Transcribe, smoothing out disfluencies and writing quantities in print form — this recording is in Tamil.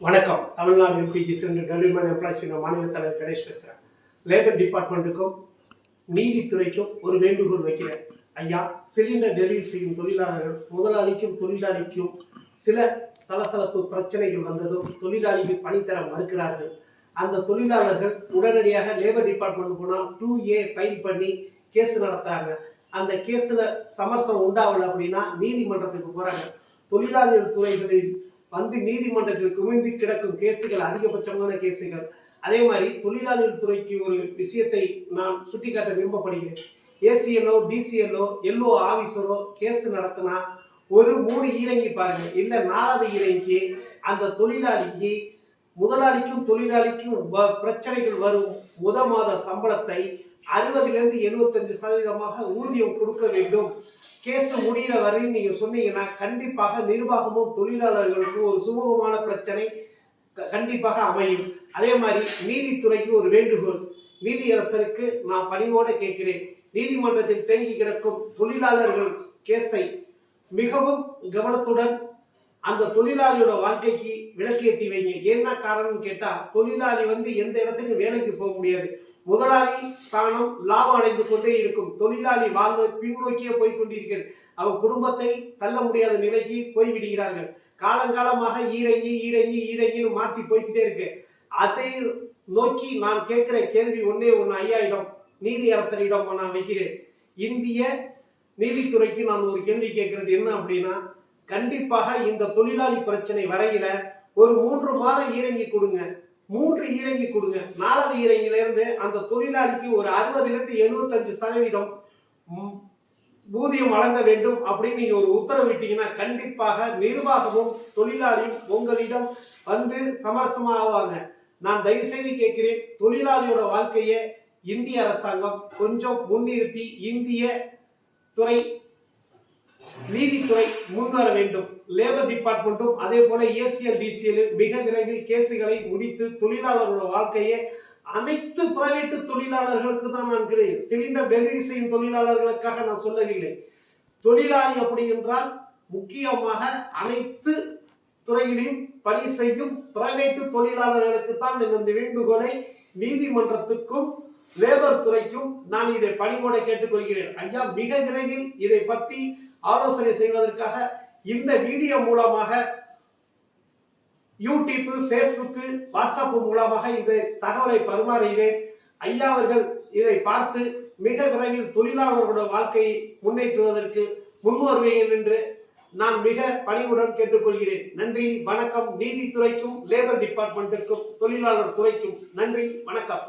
வணக்கம். Tamil Nadu LPG cylinder delivery employees மாநில தலைவர் கணேஷ் பேசுகிறேன். லேபர் டிபார்ட்மெண்ட்டுக்கும் நீதித்துறைக்கும் ஒரு வேண்டுகோள் வைக்கிறேன். ஐயா, சிலிண்டர் டெலிவரி செய்யும் தொழிலாளர்கள் முதலாளிக்கும் தொழிலாளிக்கும் சில சலசலப்பு பிரச்சனைகள் வந்ததும் தொழிலாளிகள் பணி தர மறுக்கிறார்கள். அந்த தொழிலாளர்கள் உடனடியாக லேபர் டிபார்ட்மெண்ட் போனால் 2A ஃபைல் பண்ணி கேஸ் நடத்துறாங்க. அந்த கேஸில் சமரசம் உண்டாகல அப்படின்னா நீதிமன்றத்துக்கு போகிறாங்க. தொழிலாளர்கள் துறைகளில் வந்து நீதிமன்றத்தில் குவிந்து கிடக்கும் கேஸுகள் அதிகபட்சமான கேஸுகள். அதே மாதிரி தொழிலாளர் துறைக்கு ஒரு விஷயத்தை நான் சுட்டிக்காட்ட விரும்பப்படுகிறேன். ஏசிஎல்ஓ, டிசிஎல்ஓ, எல்ஓ ஆபீசரோ கேஸ் நடத்தினா ஒரு 3 ஈரங்கி பாருங்க, இல்லை 4வது ஈரங்கி அந்த தொழிலாளிக்கு முதலாளிக்கும் தொழிலாளிக்கும் பிரச்சனைகள் வரும் மாத சம்பளத்தை 60லிருந்து 75% ஊதியம் கொடுக்க வேண்டும். கேஸ் முடிகிற வரையும் நீங்க சொன்னீங்கன்னா கண்டிப்பாக நிர்வாகமும் தொழிலாளர்களுக்கும் ஒரு சுமூகமான பிரச்சனை கண்டிப்பாக அமையும். அதே மாதிரி நீதித்துறைக்கு ஒரு வேண்டுகோள். நீதியரசருக்கு நான் பணிவோட கேட்கிறேன். நீதிமன்றத்தில் தேங்கி கிடக்கும் தொழிலாளர்கள் கேஸை மிகவும் கவனத்துடன் அந்த தொழிலாளியோட வாழ்க்கைக்கு விளக்கேற்றி வைங்க. என்ன காரணம் கேட்டா, தொழிலாளி எந்த இடத்துக்கு வேலைக்கு போக முடியாது. முதலாளி ஸ்தானம் லாபம் அடைந்து கொண்டே இருக்கும். தொழிலாளி வாழ்வு பின்னோக்கியே போய்கொண்டிருக்கிறது. அவன் குடும்பத்தை தள்ள முடியாத நிலைக்கு போய்விடுகிறார்கள். காலங்காலமாக ஈரங்கின்னு மாற்றி போய்கிட்டே இருக்கு. அதை நோக்கி நான் கேட்கிற கேள்வி ஒன்னே ஒன்று ஐயாயிடம் நீதியரசரிடம் நான் வைக்கிறேன். இந்திய நீதித்துறைக்கு நான் ஒரு கேள்வி கேட்கறது என்ன அப்படின்னா, கண்டிப்பாக இந்த தொழிலாளி பிரச்சனை வரையில ஒரு 3 மாதம் ஈரங்கி கொடுங்க. 3 ஈரங்கி கொடுங்க. 4வது ஈரங்கில இருந்து அந்த தொழிலாளிக்கு ஒரு 60லிருந்து 75% ஊதியம் வழங்க வேண்டும் அப்படின்னு நீங்க ஒரு உத்தரவிட்டீங்கன்னா கண்டிப்பாக நிர்வாகமும் தொழிலாளியும் உங்களிடம் வந்து சமரசமா ஆவாங்க. நான் தயவு செய்து கேட்கிறேன், தொழிலாளியோட வாழ்க்கையை இந்திய அரசாங்கம் கொஞ்சம் முன்னிறுத்தி இந்திய துறை நீதித்துறை முன்வர வேண்டும். லேபர் டிபார்ட்மெண்ட்டும் அதே போல ஏசிஎல், டிசிஎல் மிக விரைவில் கேசுகளை முடித்து தொழிலாளர்களோட வாழ்க்கையை அனைத்து பிரைவேட் தொழிலாளர்களுக்கு தான் நான் சிலிண்டர் டெலிவரி செய்யும் தொழிலாளர்களுக்காக நான் சொல்லவில்லை. தொழிலாளி அப்படி என்றால் முக்கியமாக அனைத்து துறையிலும் பணி செய்யும் பிரைவேட் தொழிலாளர்களுக்கு தான் இந்த வேண்டுகோளை நீதிமன்றத்துக்கும் லேபர் துறைக்கும் நான் இதை பணிவோட கேட்டுக்கொள்கிறேன். ஐயா, மிக விரைவில் இதை பற்றி ஆலோசனை செய்வதற்காக இந்த வீடியோ மூலமாக யூடியூப், ஃபேஸ்புக், வாட்ஸ்அப் மூலமாக இந்த தகவலை பரிமாறுகிறேன். ஐயா அவர்கள் இதை பார்த்து மிக விரைவில் தொழிலாளர்களோட வாழ்க்கையை முன்னேற்றுவதற்கு முன்வருவீர்கள் என்று நான் மிக பணிவுடன் கேட்டுக்கொள்கிறேன். நன்றி, வணக்கம். நீதித்துறைக்கும் லேபர் டிபார்ட்மெண்ட்டிற்கும் தொழிலாளர் துறைக்கும் நன்றி, வணக்கம்.